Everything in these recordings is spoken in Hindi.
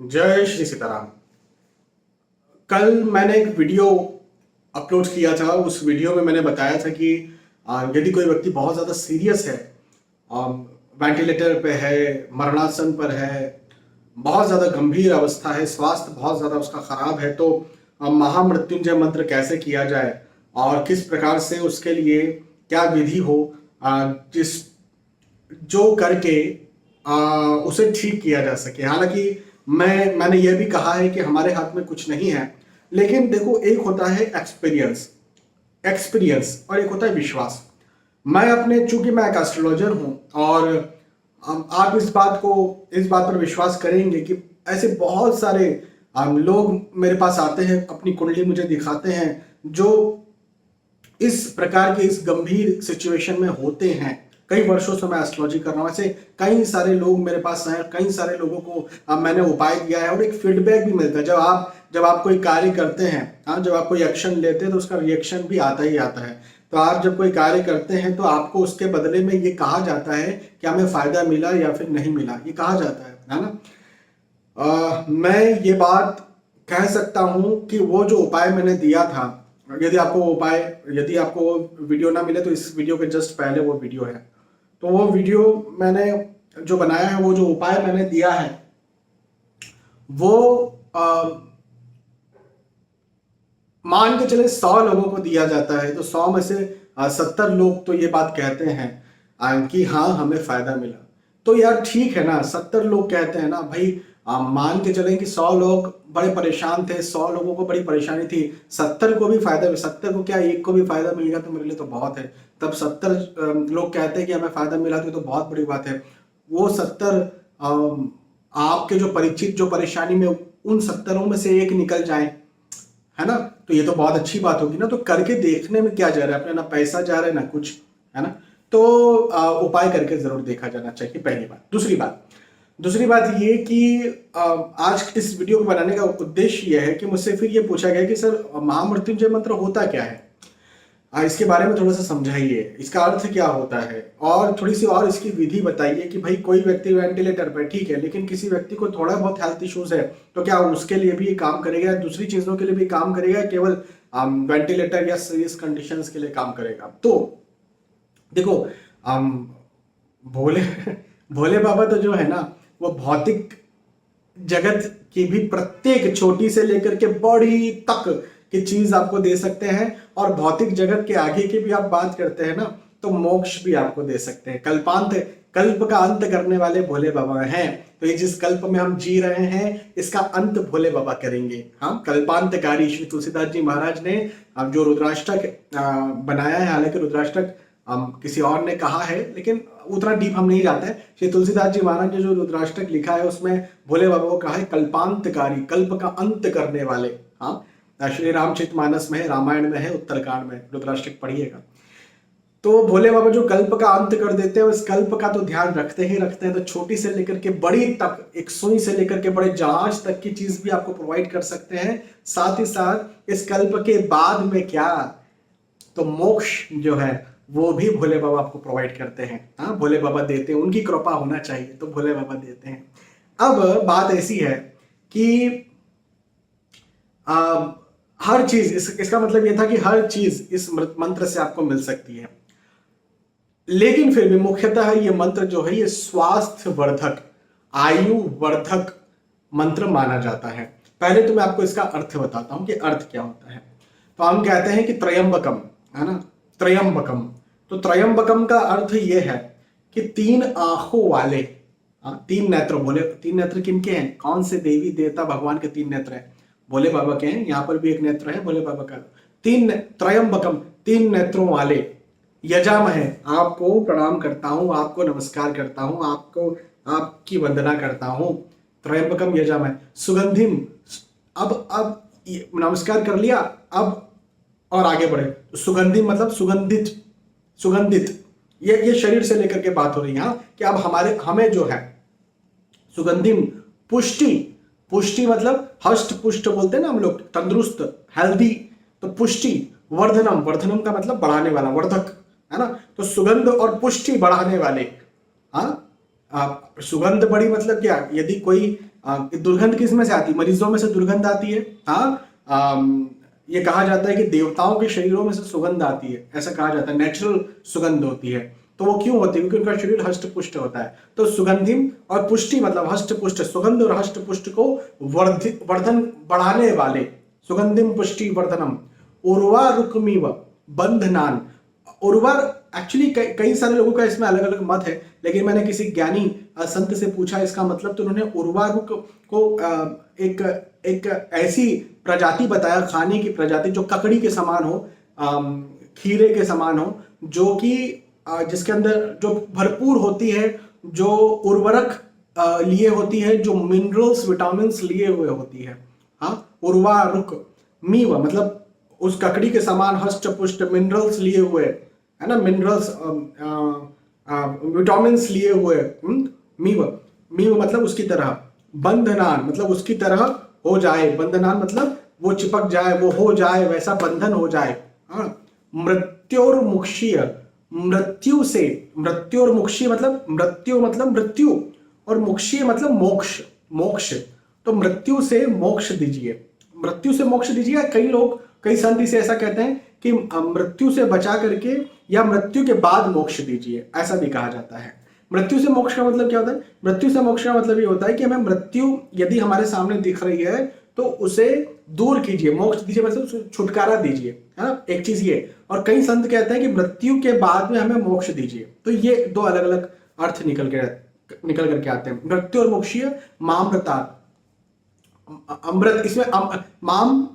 जय श्री सीताराम। कल मैंने एक वीडियो अपलोड किया था। उस वीडियो में मैंने बताया था कि यदि कोई व्यक्ति बहुत ज़्यादा सीरियस है, वेंटिलेटर पे है, मरणासन पर है, बहुत ज़्यादा गंभीर अवस्था है, स्वास्थ्य बहुत ज़्यादा उसका खराब है, तो महामृत्युंजय मंत्र कैसे किया जाए और किस प्रकार से उसके लिए क्या विधि हो जिस जो करके उसे ठीक किया जा सके। हालांकि मैंने यह भी कहा है कि हमारे हाथ में कुछ नहीं है, लेकिन देखो, एक होता है एक्सपीरियंस एक्सपीरियंस और एक होता है विश्वास। चूंकि मैं एक एस्ट्रोलॉजर हूं और आप इस बात पर विश्वास करेंगे कि ऐसे बहुत सारे लोग मेरे पास आते हैं, अपनी कुंडली मुझे दिखाते हैं, जो इस प्रकार के इस गंभीर सिचुएशन में होते हैं। कई वर्षों से मैं एस्ट्रोलॉजी कर रहा हूँ, ऐसे कई सारे लोग मेरे पास हैं, कई सारे लोगों को मैंने उपाय दिया है और एक फीडबैक भी मिलता है। जब आप कोई कार्य करते हैं, जब आप कोई एक्शन लेते हैं तो उसका रिएक्शन भी आता ही आता है। तो आप जब कोई कार्य करते हैं तो आपको उसके बदले में ये कहा जाता है कि हमें फायदा मिला या फिर नहीं मिला, ये कहा जाता है ना। मैं ये बात कह सकता हूं कि वो जो उपाय मैंने दिया था, यदि आपको वीडियो ना मिले तो इस वीडियो के जस्ट पहले वो वीडियो है। तो वो वीडियो मैंने जो बनाया है, वो जो उपाय मैंने दिया है, वो मान के चले 100 लोगों को दिया जाता है तो 100 में से 70 लोग तो ये बात कहते हैं कि हाँ, हमें फायदा मिला। तो यार ठीक है ना, 70 लोग कहते हैं ना भाई। मान के चलें कि 100 लोग बड़े परेशान थे, 100 लोगों को बड़ी परेशानी थी, 70 को भी फायदा, 70 को क्या, एक को भी फायदा मिल गया तो मेरे लिए तो बहुत है। तब 70 लोग कहते हैं कि हमें फायदा मिला तो बहुत बड़ी बात है। वो 70 आपके जो परिचित जो परेशानी में, उन 70 में से एक निकल जाए, है ना, तो ये तो बहुत अच्छी बात होगी ना। तो करके देखने में क्या जा रहा है, अपने ना पैसा जा रहा है ना कुछ, है ना। तो उपाय करके जरूर देखा जाना चाहिए, पहली बात। दूसरी बात ये कि आज इस वीडियो को बनाने का उद्देश्य यह है कि मुझसे फिर ये पूछा गया कि सर, महामृत्युंजय मंत्र होता क्या है, इसके बारे में थोड़ा सा समझाइए, इसका अर्थ क्या होता है, और थोड़ी सी और इसकी विधि बताइए कि भाई कोई व्यक्ति वेंटिलेटर पर ठीक है, लेकिन किसी व्यक्ति को थोड़ा बहुत हेल्थ इश्यूज है, तो क्या उसके लिए भी काम करेगा, दूसरी चीजों के लिए भी काम करेगा, केवल वेंटिलेटर या सीरियस कंडीशंस के लिए काम करेगा। तो देखो, भोले भोले बाबा तो जो है ना, वो भौतिक जगत की भी प्रत्येक छोटी से लेकर के बड़ी तक की चीज आपको दे सकते हैं, और भौतिक जगत के आगे की भी आप बात करते हैं ना, तो मोक्ष भी आपको दे सकते हैं। कल्प का अंत करने वाले भोले बाबा हैं। तो ये जिस कल्प में हम जी रहे हैं, इसका अंत भोले बाबा करेंगे। हाँ, कल्पांतकारी श्री तुलसीदास जी महाराज ने जो रुद्राष्टक बनाया है, हालांकि रुद्राष्टक किसी और ने कहा है, लेकिन उतना डीप हम नहीं जाते हैं। श्री तुलसीदास जी महाराज ने जो रुद्राष्टक लिखा है, उसमें भोले बाबा को कहा है कल्पांतकारी, कल्प का अंत करने वाले। हाँ, श्री रामचरितमानस में है, रामायण में है, उत्तरकांड में रुद्राष्टक पढ़िएगा। तो भोले बाबा जो कल्प का अंत कर देते हैं, उस कल्प का तो ध्यान रखते हैं। तो छोटी से लेकर के बड़ी तक, एक सुई से लेकर के बड़े जहाज तक की चीज भी आपको प्रोवाइड कर सकते हैं। साथ ही साथ इस कल्प के बाद में क्या, तो मोक्ष जो है वो भी भोले बाबा आपको प्रोवाइड करते हैं। हाँ, भोले बाबा देते हैं, उनकी कृपा होना चाहिए, तो भोले बाबा देते हैं। अब बात ऐसी है कि हर चीज, इसका मतलब यह था कि हर चीज इस मंत्र से आपको मिल सकती है, लेकिन फिर भी मुख्यतः ये मंत्र जो है, ये स्वास्थ्य वर्धक, आयु वर्धक मंत्र माना जाता है। पहले तो मैं आपको इसका अर्थ बताता हूं कि अर्थ क्या होता है। तो हम कहते हैं कि त्रयंबकम, है ना, त्रयंबकम। तो त्रयंबकम का अर्थ यह है कि 3 आंखों वाले, 3 नेत्र। बोले 3 नेत्र किनके हैं, कौन से देवी देवता भगवान के 3 नेत्र हैं, भोले बाबा के हैं। यहाँ पर भी एक नेत्र है भोले बाबा का। त्रयंबकम, 3 नेत्रों वाले यजाम है। आपको प्रणाम करता हूं, आपको नमस्कार करता हूं, आपकी वंदना करता हूं। त्रयंबकम यजाम है। सुगंधिम, अब नमस्कार कर लिया, अब और आगे बढ़े। सुगंधिम मतलब सुगंधित। ये शरीर से लेकर के बात हो रही है कि अब हमें जो है सुगंधिम, पुष्टि मतलब हष्ट पुष्ट बोलते हैं ना हम लोग, तंदुरुस्त, हेल्दी। तो पुष्टि, वर्धनम का मतलब बढ़ाने वाला, वर्धक, है ना। तो सुगंध और पुष्टि बढ़ाने वाले। हाँ, सुगंध बड़ी मतलब क्या, यदि कोई दुर्गंध किस में से आती है? मरीजों में से दुर्गंध आती है। हाँ, ये कहा जाता है कि देवताओं के शरीरों में से सुगंध आती है, ऐसा कहा जाता है, नेचुरल सुगंध होती है। तो वो क्यों होती है? क्योंकि उनका शरीर हष्ट पुष्ट होता है। तो सुगंधिम और पुष्टि मतलब हष्ट पुष्ट, सुगंध और हष्ट पुष्ट को वर्धन बढ़ाने वाले, सुगंधिम पुष्टि वर्धनम उर्वा रुक्मीव बंधनान। उर्वर एक्चुअली कई सारे लोगों का इसमें अलग अलग मत है, लेकिन मैंने किसी ज्ञानी संत से पूछा इसका मतलब, तो उन्होंने उर्वारुक को एक ऐसी प्रजाति बताया, खाने की प्रजाति जो ककड़ी के समान हो, खीरे के समान हो, जो कि जिसके अंदर जो भरपूर होती है, जो उर्वरक लिए होती है, जो मिनरल्स विटामिन लिए हुए होती है। हाँ, उर्वारुक मीव मतलब उस ककड़ी के समान हष्ट पुष्ट मिनरल्स लिए हुए, है ना, मिनरल्स विटामिन्स लिए हुए। मीव मीव मतलब उसकी तरह, बंधनान मतलब उसकी तरह हो जाए, बंधनान मतलब वो चिपक जाए, वो हो जाए, वैसा बंधन हो जाए। मृत्योर्मुक्षीय, मृत्यु से, मृत्योर्मुक्षीय मतलब मृत्यु मतलब मृत्यु, और मुक्षीय मतलब मोक्ष, मोक्ष। तो मृत्यु से मोक्ष दीजिए, मृत्यु से मोक्ष दीजिए। कई लोग, कई संत इसे ऐसा कहते हैं कि मृत्यु से बचा करके या मृत्यु के बाद मोक्ष दीजिए, ऐसा भी कहा जाता है। मृत्यु से मोक्ष का मतलब क्या होता है? मृत्यु से मोक्ष का मतलब ये होता है कि हमें मृत्यु यदि हमारे सामने दिख रही है तो उसे दूर कीजिए, मोक्ष दीजिए, मतलब छुटकारा दीजिए, है ना, एक चीज ये। और कई संत कहते हैं कि मृत्यु के बाद में हमें मोक्ष दीजिए। तो ये दो अलग अलग अर्थ निकल करके आते हैं। मृत्यु और मोक्षीय मामृतात, अमृत, इसमें माम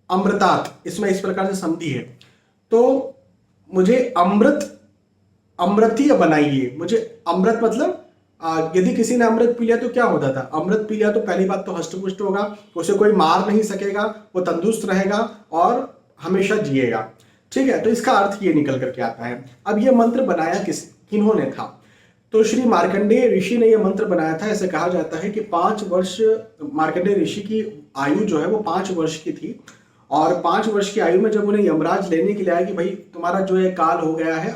अमृतात, इसमें इस प्रकार से संधि है। तो मुझे अमृत, अमृतीय बनाइए। मुझे अमृत मतलब यदि किसी ने अमृत पी लिया तो क्या होता था? अमृत पी लिया तो पहली बात तो हष्टपुष्ट होगा, उसे कोई मार नहीं सकेगा, वो तंदुरुस्त रहेगा और हमेशा जिएगा। ठीक है, तो इसका अर्थ ये निकल करके आता है। अब ये मंत्र बनाया किन्होंने था? तो श्री मार्कंडेय ऋषि ने यह मंत्र बनाया था। ऐसे कहा जाता है कि 5 वर्ष, मार्कंडेय ऋषि की आयु जो है वो 5 वर्ष की थी, और 5 वर्ष की आयु में जब उन्हें यमराज लेने के लिए आया कि भाई तुम्हारा जो है काल हो गया है,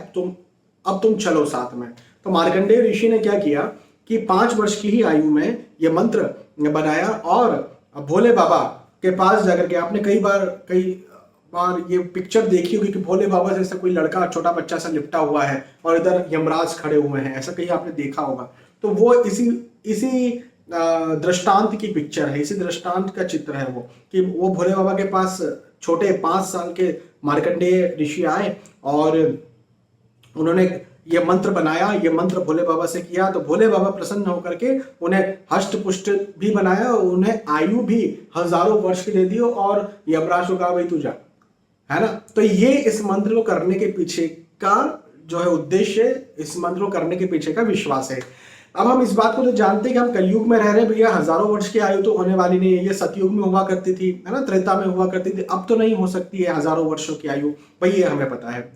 अब तुम चलो साथ में, तो मार्कंडेय ऋषि ने क्या किया कि 5 वर्ष की ही आयु में यह मंत्र बनाया और भोले बाबा के पास जाकर के, आपने कई बार ये पिक्चर देखी होगी कि भोले बाबा जैसा कोई लड़का, छोटा बच्चा सा लिपटा हुआ है और इधर यमराज खड़े हुए हैं, ऐसा कहीं आपने देखा होगा। तो वो इसी दृष्टांत की पिक्चर है, इसी दृष्टांत का चित्र है वो, कि वो भोले बाबा के पास छोटे 5 साल के मार्कंडेय ऋषि आए और उन्होंने ये मंत्र बनाया, ये मंत्र भोले बाबा से किया, तो भोले बाबा प्रसन्न होकर के उन्हें हष्ट पुष्ट भी बनाया, उन्हें आयु भी हजारों वर्ष की दे दी और यमराज को कहा भाई तू जा, है ना। तो ये इस मंत्र को करने के पीछे का जो है उद्देश्य, इस मंत्र को करने के पीछे का विश्वास है। अब हम इस बात को तो जानते हैं कि हम कलयुग में रह रहे हैं भैया, हजारों वर्ष की आयु तो होने वाली नहीं है। ये सतयुग में हुआ करती थी, है ना, त्रेता में हुआ करती थी, अब तो नहीं हो सकती है हजारों वर्षों की आयु, भाई ये हमें पता है।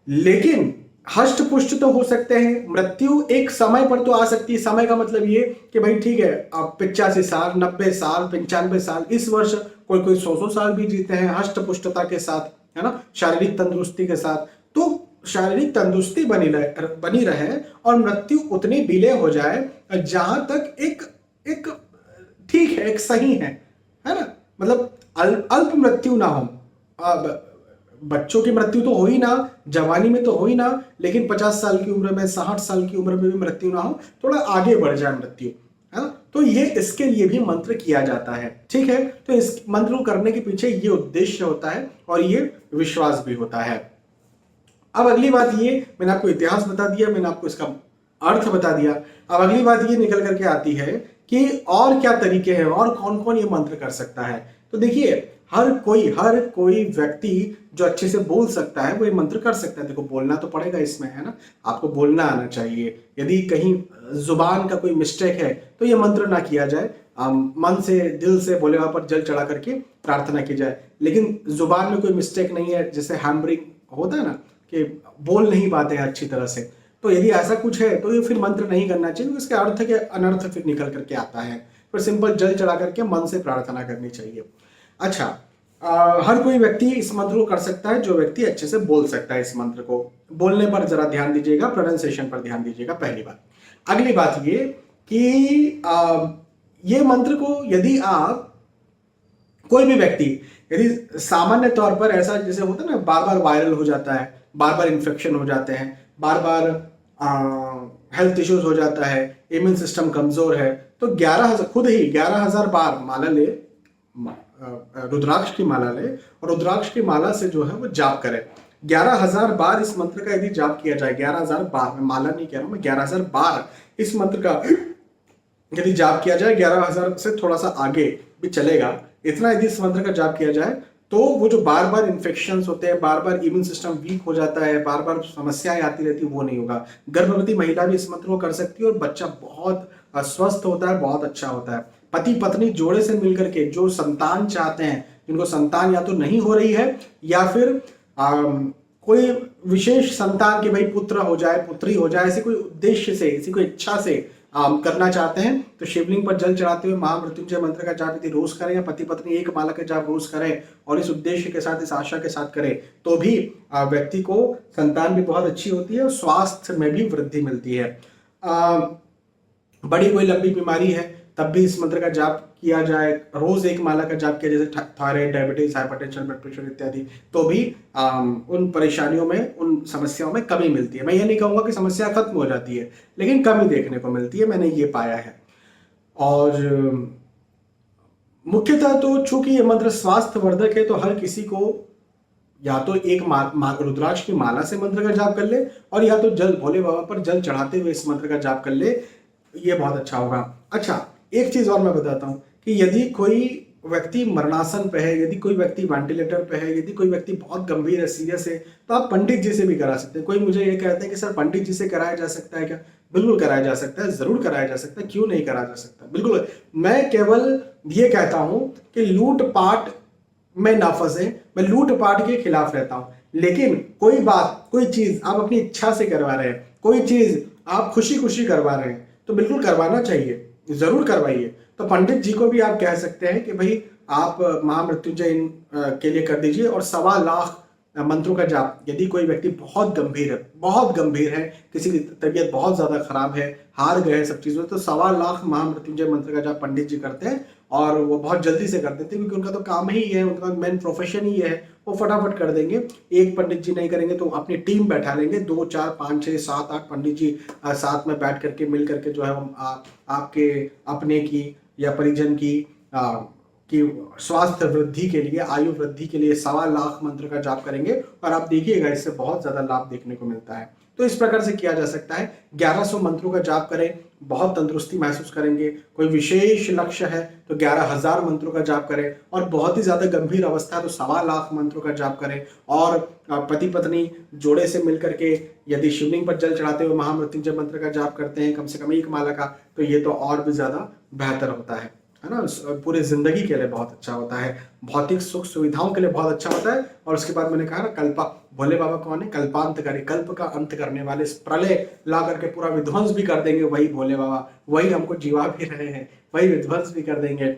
लेकिन हष्ट पुष्ट तो हो सकते हैं, मृत्यु एक समय पर तो आ सकती है। समय का मतलब ये कि भाई ठीक है, अब 85 साल, 90 साल, 95 साल, इस वर्ष कोई 100 साल भी जीते हैं हष्ट पुष्टता के साथ, है ना, शारीरिक तंदुरुस्ती के साथ। तो शारीरिक तंदुरुस्ती बनी रहे और मृत्यु उतनी डिले हो जाए जहां तक एक ठीक है, एक सही है ना, मतलब अल्प मृत्यु ना हो। बच्चों की मृत्यु तो हो ही ना, जवानी में तो हो ही ना, लेकिन 50 साल की उम्र में, 60 साल की उम्र में भी मृत्यु ना हो, थोड़ा आगे बढ़ जाए मृत्यु, है ना। तो ये इसके लिए भी मंत्र किया जाता है, ठीक है। तो इस मंत्र को करने के पीछे ये उद्देश्य होता है और ये विश्वास भी होता है। अब अगली बात ये, मैंने आपको इतिहास बता दिया, मैंने आपको इसका अर्थ बता दिया। अब अगली बात ये निकल करके आती है कि और क्या तरीके हैं और कौन कौन ये मंत्र कर सकता है। तो देखिए, हर कोई व्यक्ति जो अच्छे से बोल सकता है वो ये मंत्र कर सकता है। देखो, बोलना तो पड़ेगा इसमें, है ना, आपको बोलना आना चाहिए। यदि कहीं जुबान का कोई मिस्टेक है तो ये मंत्र ना किया जाए, मन से, दिल से भोले बाबा पर जल चढ़ा करके प्रार्थना की जाए। लेकिन जुबान में कोई मिस्टेक नहीं है, जैसे हैमरिंग होता है ना, कि बोल नहीं पाते हैं अच्छी तरह से, तो यदि ऐसा कुछ है तो ये फिर मंत्र नहीं करना चाहिए, इसके अर्थ के अनर्थ फिर निकल करके आता है। फिर सिंपल जल चढ़ा करके मन से प्रार्थना करनी चाहिए। अच्छा, हर कोई व्यक्ति इस मंत्र को कर सकता है जो व्यक्ति अच्छे से बोल सकता है। इस मंत्र को बोलने पर जरा ध्यान दीजिएगा, प्रोनाउंसिएशन पर ध्यान दीजिएगा, पहली बात। अगली बात ये कि ये मंत्र को यदि आप कोई भी व्यक्ति यदि सामान्य तौर पर ऐसा जैसे होता है ना, बार बार वायरल हो जाता है, बार बार इन्फेक्शन हो जाते हैं, बार बार हेल्थ इश्यूज हो जाता है, इम्यून सिस्टम कमजोर है, तो 11,000 खुद ही 11,000 बार माला ले, रुद्राक्ष की माला ले और रुद्राक्ष की माला से जो है वो जाप करें। 11,000 बार इस मंत्र का यदि जाप किया जाए, 11,000 बार, मैं माला नहीं कह रहा हूं, मैं 11,000 बार इस मंत्र का यदि जाप किया जाए, 11,000 से थोड़ा सा आगे भी चलेगा, इतना यदि इस मंत्र का जाप किया जाए तो वो जो बार बार इन्फेक्शंस होते हैं, बार बार इम्यून सिस्टम वीक हो जाता है, बार बार समस्याएं आती रहती है, वो नहीं होगा। गर्भवती महिला भी इस मंत्र को कर सकती है और बच्चा बहुत स्वस्थ होता है, बहुत अच्छा होता है। पति पत्नी जोड़े से मिलकर के जो संतान चाहते हैं, जिनको संतान या तो नहीं हो रही है या फिर कोई विशेष संतान के भाई पुत्र हो जाए, पुत्री हो जाए, ऐसे कोई उद्देश्य से, ऐसी कोई इच्छा से करना चाहते हैं, तो शिवलिंग पर जल चढ़ाते हुए महामृत्युंजय मंत्र का जाप यदि रोज करें या पति पत्नी एक माला का जाप रोज करें और इस उद्देश्य के साथ, इस आशा के साथ करें, तो भी व्यक्ति को संतान भी बहुत अच्छी होती है और स्वास्थ्य में भी वृद्धि मिलती है। बड़ी कोई लंबी बीमारी है तब भी इस मंत्र का जाप किया जाए, रोज एक माला का जाप किया, जैसे thyroid, diabetes, hypertension, blood pressure इत्यादि, तो भी उन परेशानियों में, उन समस्याओं में कमी मिलती है। मैं ये नहीं कहूंगा कि समस्या खत्म हो जाती है, लेकिन कमी देखने को मिलती है, मैंने ये पाया है। और मुख्यतः तो चूंकि ये मंत्र स्वास्थ्यवर्धक है, तो हर किसी को या तो एक रुद्राक्ष की माला से मंत्र का जाप कर ले और या तो जल, भोले बाबा पर जल चढ़ाते हुए इस मंत्र का जाप कर ले, ये बहुत अच्छा होगा। अच्छा, एक चीज और मैं बताता हूं कि यदि कोई व्यक्ति मरणासन पे है, यदि कोई व्यक्ति वेंटिलेटर पे है, यदि कोई व्यक्ति बहुत गंभीर है, सीरियस है, तो आप पंडित जी से भी करा सकते हैं। कोई मुझे ये कहते हैं कि सर पंडित जी से कराया जा सकता है क्या? बिल्कुल कराया जा सकता है, जरूर कराया जा सकता है, क्यों नहीं कराया जा सकता, बिल्कुल। मैं केवल ये कहता हूं कि लूटपाट में ना फंसे, मैं लूटपाट के खिलाफ रहता हूं, लेकिन कोई बात, कोई चीज आप अपनी इच्छा से करवा रहे हैं, कोई चीज आप खुशी खुशी करवा रहे हैं, तो बिल्कुल करवाना चाहिए, जरूर करवाइए। तो पंडित जी को भी आप कह सकते हैं कि भाई आप महामृत्युंजय के लिए कर दीजिए और 1.25 लाख मंत्रों का जाप। यदि कोई व्यक्ति बहुत गंभीर है, किसी की तबीयत बहुत ज्यादा खराब है, हार गए सब चीजों, तो 1.25 लाख महामृत्युंजय मंत्र का जाप पंडित जी करते हैं और वो बहुत जल्दी से कर देते हैं, क्योंकि उनका तो काम ही है, उनका मेन प्रोफेशन ही है, वो फटाफट कर देंगे। एक पंडित जी नहीं करेंगे तो अपनी टीम बैठा लेंगे, 2, 4, 5, 6, 7, 8 पंडित जी साथ में बैठ करके, मिल करके जो है आपके अपने की या परिजन की स्वास्थ्य वृद्धि के लिए, आयु वृद्धि के लिए 1.25 लाख मंत्र का जाप करेंगे और आप देखिएगा इससे बहुत ज्यादा लाभ देखने को मिलता है। तो इस प्रकार से किया जा सकता है। 1100 मंत्रों का जाप करें, बहुत तंदुरुस्ती महसूस करेंगे। कोई विशेष लक्ष्य है तो 11,000 मंत्रों का जाप करें और बहुत ही ज्यादा गंभीर अवस्था है तो 1.25 लाख मंत्रों का जाप करें। और पति पत्नी जोड़े से मिलकर के यदि शिवलिंग पर जल चढ़ाते हुए महामृत्युंजय मंत्र का जाप करते हैं, कम से कम एक माला का, तो ये तो और भी ज्यादा बेहतर होता है ना, पूरे जिंदगी के लिए बहुत अच्छा होता है, भौतिक सुख सुविधाओं के लिए बहुत अच्छा होता है। और उसके बाद मैंने कहा ना, कल्पा, भोले बाबा कौन है? कल्पांतकारी, कल्प का अंत करने वाले, प्रलय ला करके पूरा विध्वंस भी कर देंगे वही भोले बाबा, वही हमको जीवा भी रहे हैं, वही विध्वंस भी कर देंगे।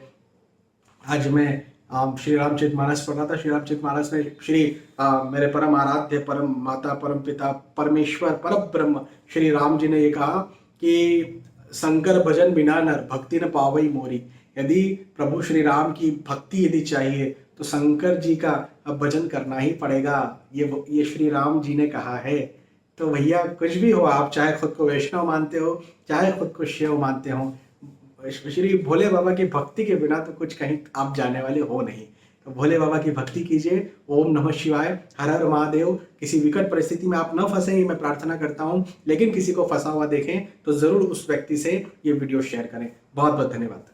आज मैं श्री रामचरितमानस पढ़ रहा था। श्री रामचरितमानस में मेरे परम आराध्य, परम माता, परम पिता, परमेश्वर, पर ब्रह्म श्री राम जी ने ये कहा कि शंकर भजन बिना नर भक्ति न पावई मोरी। यदि प्रभु श्री राम की भक्ति यदि चाहिए तो शंकर जी का भजन करना ही पड़ेगा, ये श्री राम जी ने कहा है। तो भैया कुछ भी हो, आप चाहे खुद को वैष्णव मानते हो, चाहे खुद को शिव मानते हो, श्री भोले बाबा की भक्ति के बिना तो कुछ कहीं आप जाने वाले हो नहीं। तो भोले बाबा की भक्ति कीजिए। ओम नमः शिवाय, हर हर महादेव। किसी विकट परिस्थिति में आप न फंसे, ये मैं प्रार्थना करता हूँ, लेकिन किसी को फंसा हुआ देखें तो जरूर उस व्यक्ति से ये वीडियो शेयर करें। बहुत बहुत धन्यवाद।